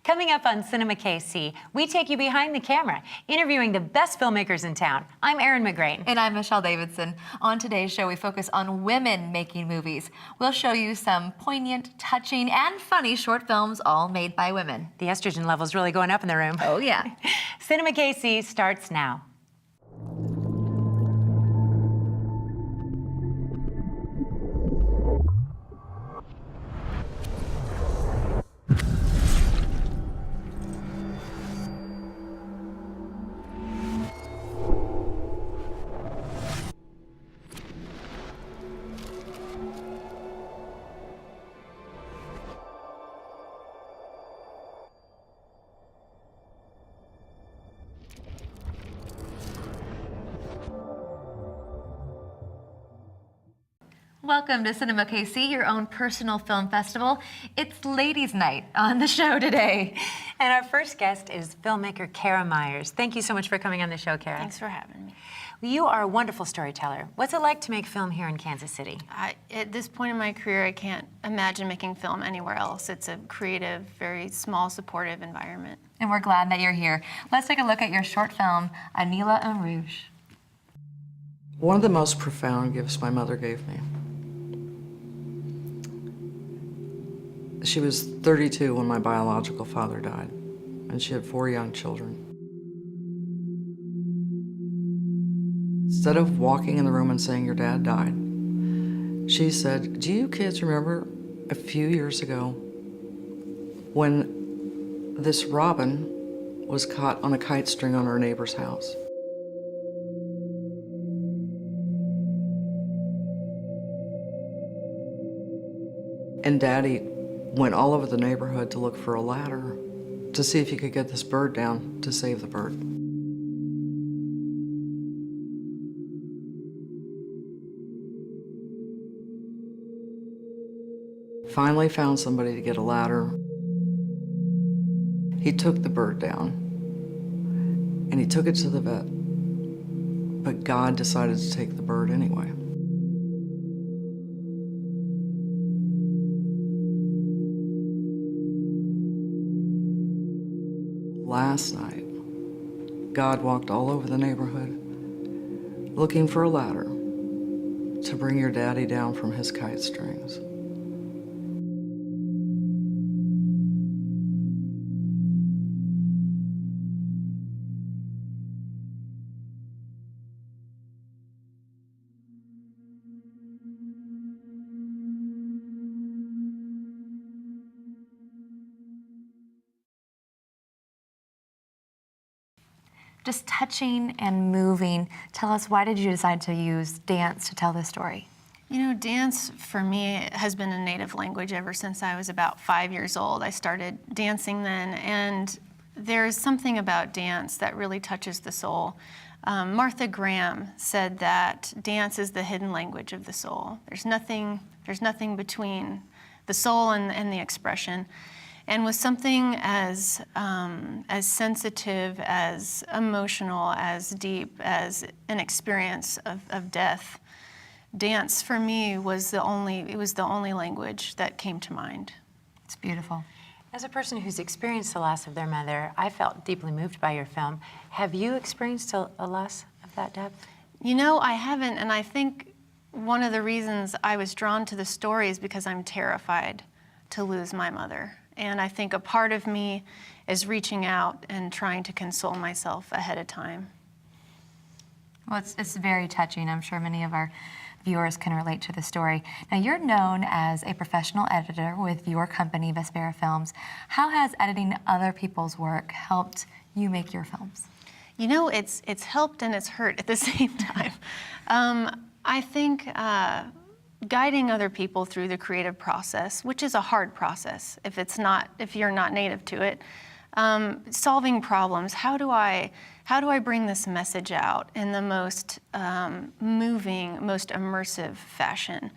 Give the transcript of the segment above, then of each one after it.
Coming up on CinemaKC, we take you behind the camera, interviewing the best filmmakers in town. I'm Erin McGrane. And I'm Michelle Davidson. On today's show, we focus on women making movies. We'll show you some poignant, touching, and funny short films, all made by women. The estrogen level's really going up in the room. Oh, yeah. CinemaKC starts now. Welcome to CinemaKC, your own personal film festival. It's Ladies' Night on the show today. And our first guest is filmmaker Cara Meyers. Thank you so much for coming on the show, Cara. Thanks for having me. You are a wonderful storyteller. What's it like to make film here in Kansas City? At this point in my career, I can't imagine making film anywhere else. It's a creative, very small, supportive environment. And we're glad that you're here. Let's take a look at your short film, Anila en Rouge. One of the most profound gifts my mother gave me. She was 32 when my biological father died, and she had 4 young children. Instead of walking in the room and saying, "Your dad died," she said, "Do you kids remember a few years ago when this robin was caught on a kite string on our neighbor's house?" And Daddy went all over the neighborhood to look for a ladder to see if he could get this bird down to save the bird. Finally found somebody to get a ladder. He took the bird down and he took it to the vet, but God decided to take the bird anyway. Last night, God walked all over the neighborhood looking for a ladder to bring your daddy down from his kite strings. Just touching and moving. Tell us, why did you decide to use dance to tell this story? You know, dance for me has been a native language ever since I was about 5 years old. I started dancing then, and there's something about dance that really touches the soul. Martha Graham said that dance is the hidden language of the soul. There's nothing between the soul and the expression. And with something as sensitive, as emotional, as deep as an experience of death, dance for me was the only language that came to mind. It's beautiful. As a person who's experienced the loss of their mother, I felt deeply moved by your film. Have you experienced a loss of that depth? You know, I haven't, and I think one of the reasons I was drawn to the story is because I'm terrified to lose my mother. And I think a part of me is reaching out and trying to console myself ahead of time. Well, it's very touching. I'm sure many of our viewers can relate to the story. Now, you're known as a professional editor with your company, Vespera Films. How has editing other people's work helped you make your films? You know, it's helped and it's hurt at the same time. I think guiding other people through the creative process, which is a hard process if you're not native to it, solving problems. How do I bring this message out in the most moving, most immersive fashion?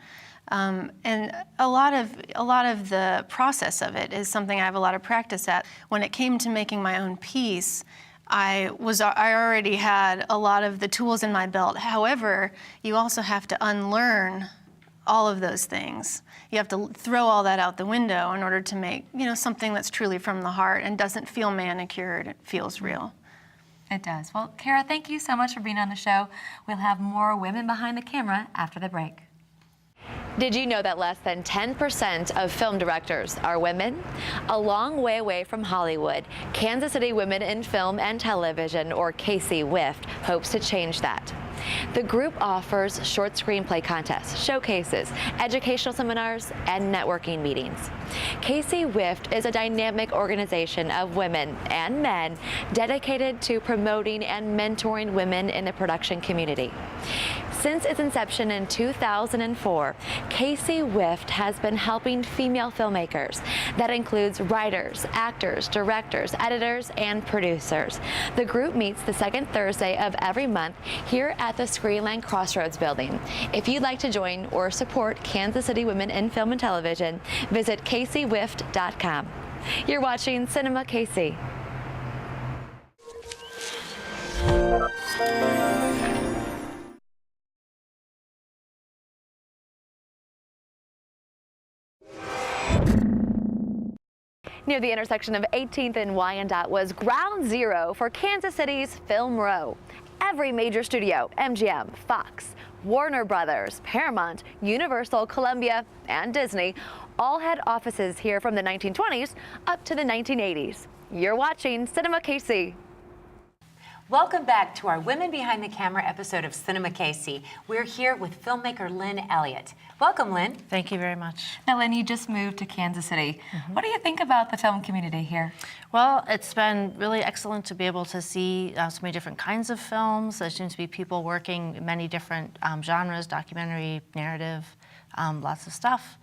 And a lot of the process of it is something I have a lot of practice at. When it came to making my own piece, I already had a lot of the tools in my belt. However, you also have to unlearn all of those things. You have to throw all that out the window in order to make, something that's truly from the heart and doesn't feel manicured, it feels real. It does. Well, Cara, thank you so much for being on the show. We'll have more women behind the camera after the break. Did you know that less than 10% of film directors are women? A long way away from Hollywood, Kansas City Women in Film and Television, or KC WIFT, hopes to change that. The group offers short screenplay contests, showcases, educational seminars, and networking meetings. KC WIFT is a dynamic organization of women and men dedicated to promoting and mentoring women in the production community. Since its inception in 2004, KC WIFT has been helping female filmmakers. That includes writers, actors, directors, editors, and producers. The group meets the second Thursday of every month here at the Screenland Crossroads building. If you'd like to join or support Kansas City Women in Film and Television, visit kcwift.com. You're watching CinemaKC. Near the intersection of 18th and Wyandotte was ground zero for Kansas City's Film Row. Every major studio, MGM, Fox, Warner Brothers, Paramount, Universal, Columbia, and Disney, all had offices here from the 1920s up to the 1980s. You're watching CinemaKC. Welcome back to our Women Behind the Camera episode of CinemaKC. We're here with filmmaker Lyn Elliot. Welcome, Lyn. Thank you very much. Now, Lynn, you just moved to Kansas City. What do you think about the film community here? Well, it's been really excellent to be able to see so many different kinds of films. There seems to be people working in many different genres, documentary, narrative, lots of stuff.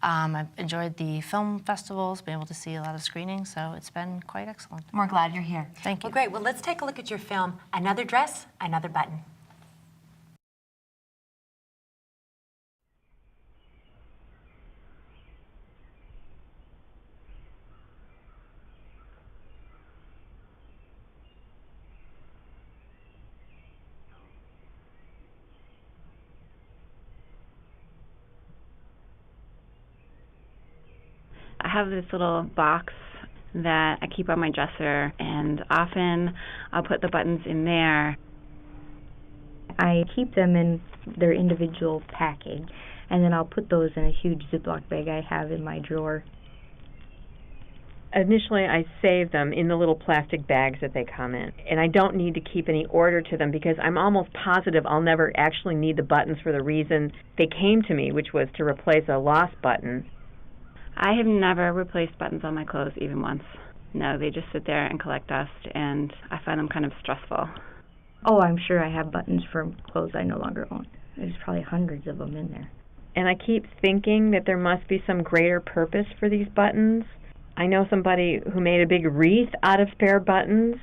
I've enjoyed the film festivals, been able to see a lot of screenings, so it's been quite excellent. We're glad you're here. Thank you. Well, great. Well, let's take a look at your film, Another Dress, Another Button. I have this little box that I keep on my dresser, and often I'll put the buttons in there. I keep them in their individual package, and then I'll put those in a huge Ziploc bag I have in my drawer. Initially, I save them in the little plastic bags that they come in, and I don't need to keep any order to them because I'm almost positive I'll never actually need the buttons for the reason they came to me, which was to replace a lost button. I have never replaced buttons on my clothes even once. No, they just sit there and collect dust, and I find them kind of stressful. Oh, I'm sure I have buttons for clothes I no longer own. There's probably hundreds of them in there. And I keep thinking that there must be some greater purpose for these buttons. I know somebody who made a big wreath out of spare buttons.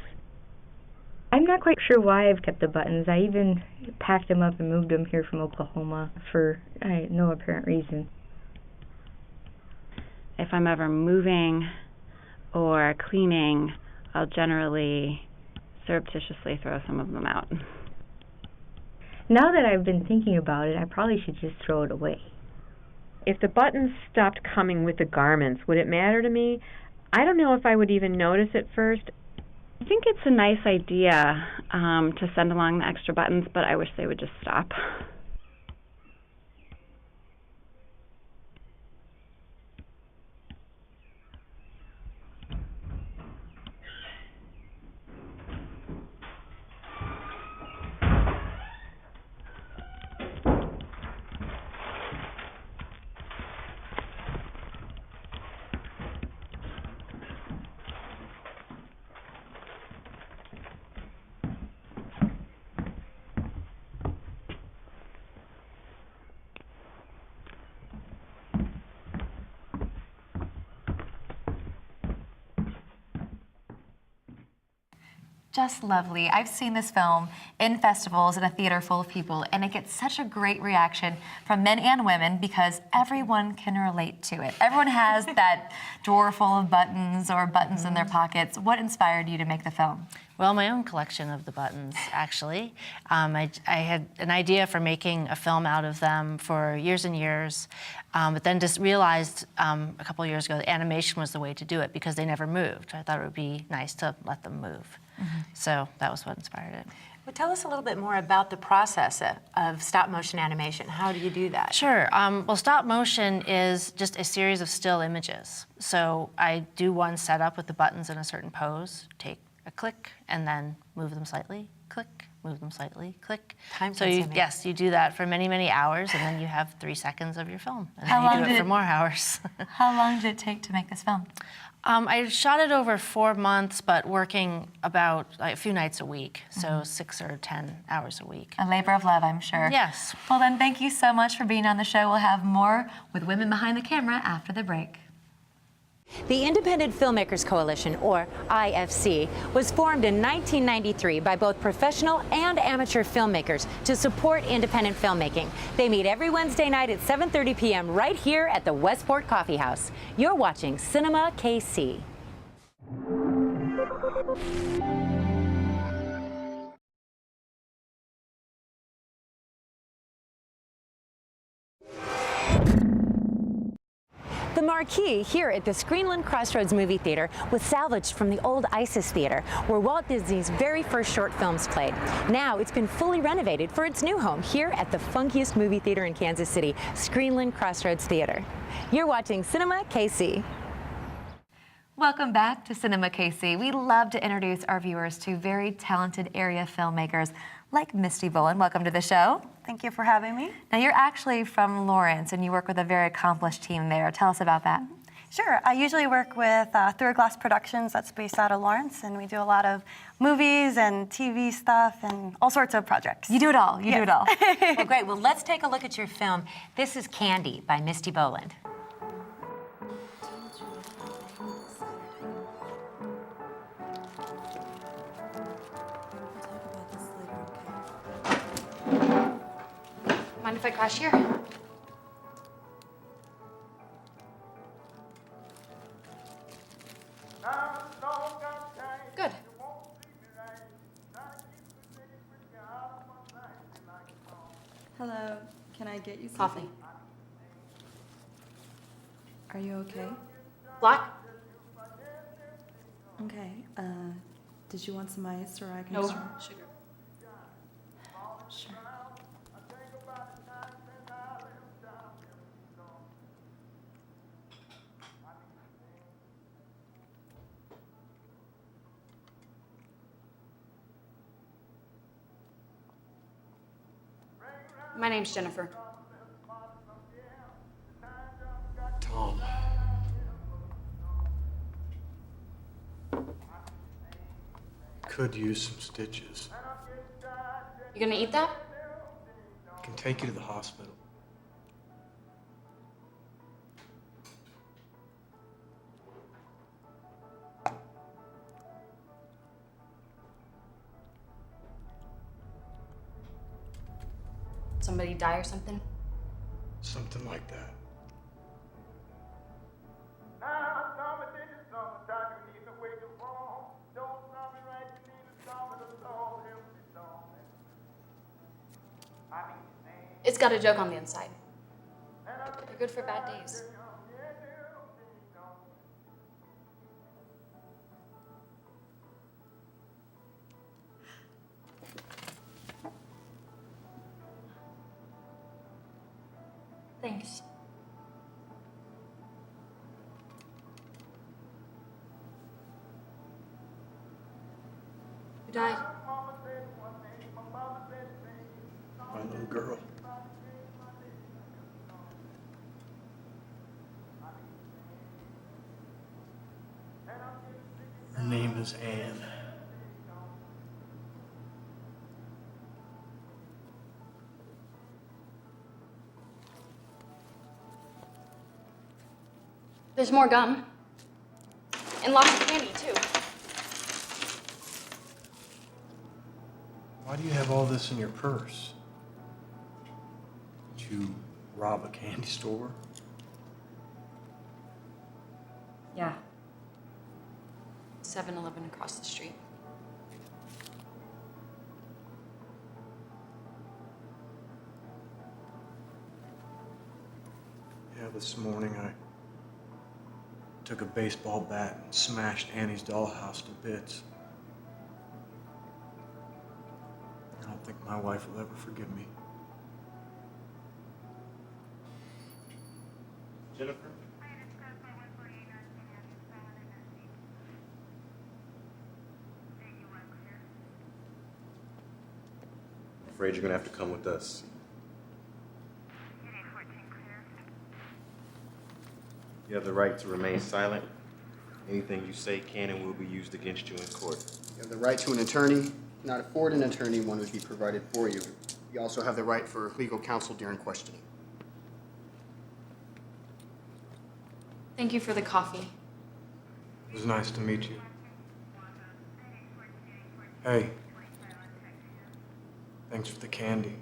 I'm not quite sure why I've kept the buttons. I even packed them up and moved them here from Oklahoma for no apparent reason. If I'm ever moving or cleaning, I'll generally surreptitiously throw some of them out. Now that I've been thinking about it, I probably should just throw it away. If the buttons stopped coming with the garments, would it matter to me? I don't know if I would even notice at first. I think it's a nice idea to send along the extra buttons, but I wish they would just stop. Just lovely. I've seen this film in festivals in a theater full of people, and it gets such a great reaction from men and women because everyone can relate to it. Everyone has that drawer full of buttons or buttons in their pockets. What inspired you to make the film? Well, my own collection of the buttons, actually. I had an idea for making a film out of them for years and years, but then just realized a couple of years ago that animation was the way to do it because they never moved. I thought it would be nice to let them move. So that was what inspired it. Well, tell us a little bit more about the process of stop motion animation. How do you do that? Sure. Well, stop motion is just a series of still images. So I do one setup with the buttons in a certain pose, take a click, and then move them slightly, click, move them slightly, click. So yes, you do that for many, many hours, and then you have 3 seconds of your film. And then you do it for more hours. How long did it take to make this film? I shot it over 4 months, but working about a few nights a week, so 6 or 10 hours a week. A labor of love, I'm sure. Yes. Well then, thank you so much for being on the show. We'll have more with Women Behind the Camera after the break. The Independent Filmmakers Coalition, or IFC, was formed in 1993 by both professional and amateur filmmakers to support independent filmmaking. They meet every Wednesday night at 7:30 p.m. right here at the Westport Coffee House. You're watching CinemaKC. The marquee here at the Screenland Crossroads Movie Theater was salvaged from the old Isis Theater, where Walt Disney's very first short films played. Now it's been fully renovated for its new home here at the funkiest movie theater in Kansas City, Screenland Crossroads Theater. You're watching CinemaKC. Welcome back to CinemaKC. We love to introduce our viewers to very talented area filmmakers like Misti Boland. Welcome to the show. Thank you for having me. Now, you're actually from Lawrence, and you work with a very accomplished team there. Tell us about that. Sure. I usually work with Through a Glass Productions that's based out of Lawrence, and we do a lot of movies and TV stuff and all sorts of projects. You do it all. You do it all. Well, great. Well, let's take a look at your film. This is Candy by Misti Boland. Mind if I crash here? Good. Hello, can I get you Coffee. Are you okay? Black? Okay, did you want some ice or I can No. start? Sugar. Sure. My name's Jennifer. Tom. Could use some stitches. You gonna eat that? I can take you to the hospital. Somebody die or something? Something like that. It's got a joke on the inside. They're good for bad days. Thanks. Who died? My little girl. Her name is Anne. There's more gum. And lots of candy, too. Why do you have all this in your purse? Did you rob a candy store? Yeah. 7-Eleven across the street. this morning I took a baseball bat and smashed Annie's dollhouse to bits. I don't think my wife will ever forgive me. Jennifer? I'm afraid you're gonna have to come with us. You have the right to remain silent. Anything you say can and will be used against you in court. You have the right to an attorney. Not afford an attorney, one would be provided for you. You also have the right for legal counsel during questioning. Thank you for the coffee. It was nice to meet you. Hey. Thanks for the candy.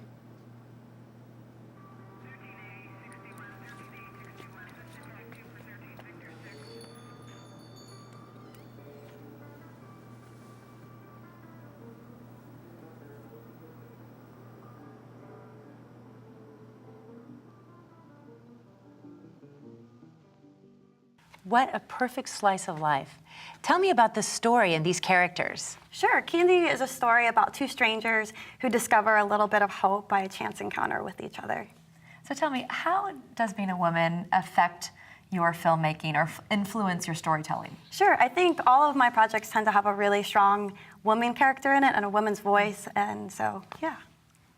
What a perfect slice of life. Tell me about the story and these characters. Sure. Candy is a story about two strangers who discover a little bit of hope by a chance encounter with each other. So tell me, how does being a woman affect your filmmaking or influence your storytelling? Sure. I think all of my projects tend to have a really strong woman character in it and a woman's voice, and so, yeah.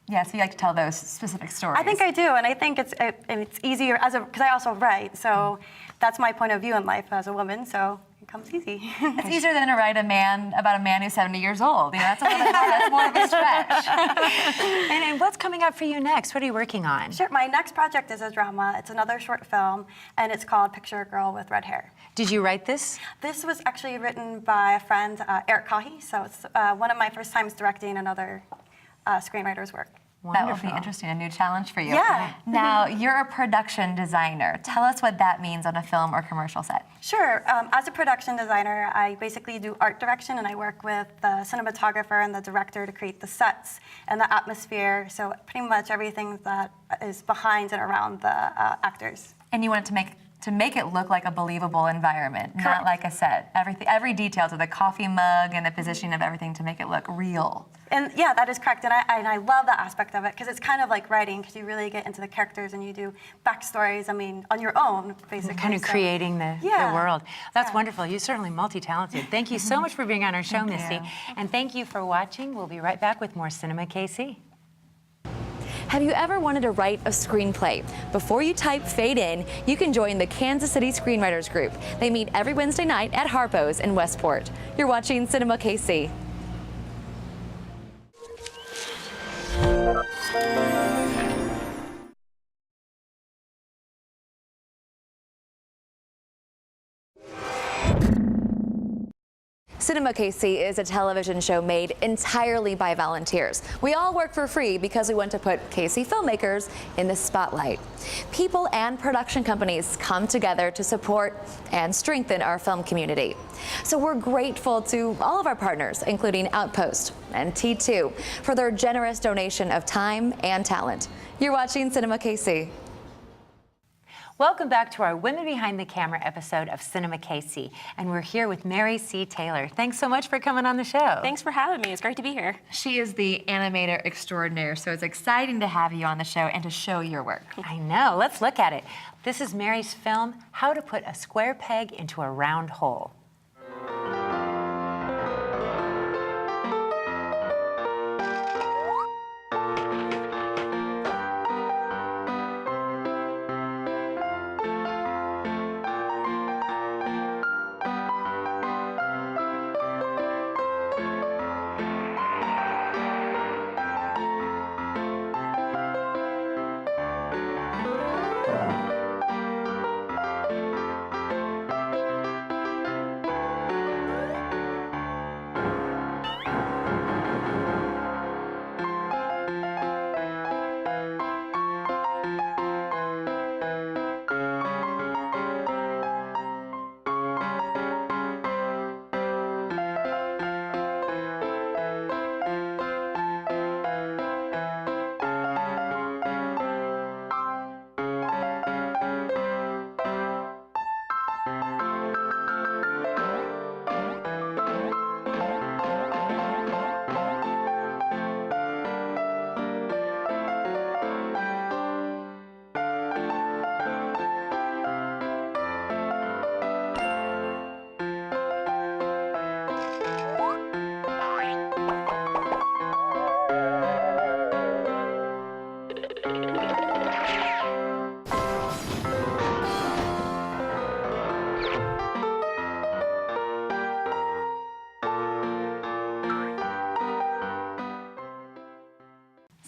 Yeah, so you like to tell those specific stories. I think I do, and I think it's easier because I also write, so that's my point of view in life as a woman, so it comes easy. It's easier than to write about a man who's 70 years old. You know, that's more of a stretch. And what's coming up for you next? What are you working on? Sure, my next project is a drama. It's another short film, and it's called Picture a Girl with Red Hair. Did you write this? This was actually written by a friend, Eric Kahi, so it's one of my first times directing another screenwriter's work. Wonderful. That will be interesting, a new challenge for you. Yeah. Now, you're a production designer. Tell us what that means on a film or commercial set. Sure. As a production designer, I basically do art direction, and I work with the cinematographer and the director to create the sets and the atmosphere, so pretty much everything that is behind and around the actors. And you want it to make it look like a believable environment, Correct. not like a set. Every detail to the coffee mug and the positioning of everything to make it look real. And yeah, that is correct. And I love that aspect of it because it's kind of like writing because you really get into the characters and you do backstories, on your own, basically. Kind of creating the world. That's wonderful. You're certainly multi-talented. Thank you so much for being on our show, Misti. And thank you for watching. We'll be right back with more CinemaKC. Have you ever wanted to write a screenplay? Before you type fade in, you can join the Kansas City Screenwriters Group. They meet every Wednesday night at Harpo's in Westport. You're watching CinemaKC. CinemaKC is a television show made entirely by volunteers. We all work for free because we want to put KC filmmakers in the spotlight. People and production companies come together to support and strengthen our film community. So we're grateful to all of our partners, including Outpost and T2, for their generous donation of time and talent. You're watching CinemaKC. Welcome back to our Women Behind the Camera episode of CinemaKC, and we're here with Mary C. Taylor. Thanks so much for coming on the show. Thanks for having me. It's great to be here. She is the animator extraordinaire, so it's exciting to have you on the show and to show your work. I know. Let's look at it. This is Mary's film, How to Put a Square Peg into a Round Hole.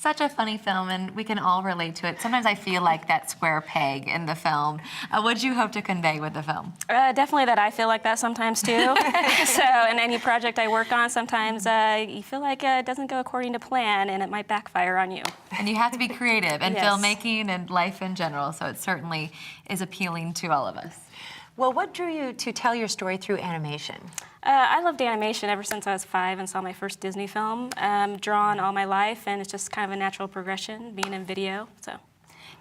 Such a funny film, and we can all relate to it. Sometimes I feel like that square peg in the film. What do you hope to convey with the film? Definitely that I feel like that sometimes too. So in any project I work on, sometimes you feel like it doesn't go according to plan and it might backfire on you. And you have to be creative in Yes. filmmaking and life in general, so it certainly is appealing to all of us. Well, what drew you to tell your story through animation? I loved animation ever since I was 5 and saw my first Disney film. Drawn all my life, and it's just kind of a natural progression being in video. So.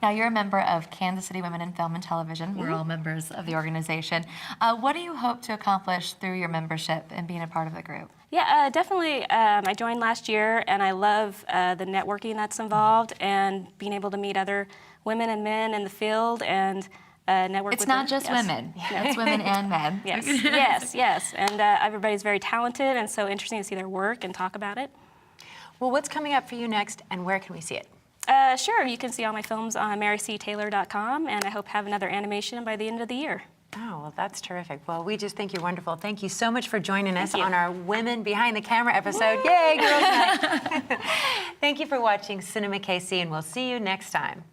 Now, you're a member of Kansas City Women in Film and Television. We're all members of the organization. What do you hope to accomplish through your membership and being a part of the group? Yeah, definitely. I joined last year, and I love the networking that's involved and being able to meet other women and men in the field and network It's with not them. just women. It's women and men. Yes, yes, yes. And everybody's very talented, and so interesting to see their work and talk about it. Well, what's coming up for you next, and where can we see it? Sure, you can see all my films on maryctaylor.com, and I hope to have another animation by the end of the year. Oh, well, that's terrific. Well, we just think you're wonderful. Thank you so much for joining us you. on our Women Behind the Camera episode. Yay, Girls Night! Thank you for watching CinemaKC, and we'll see you next time.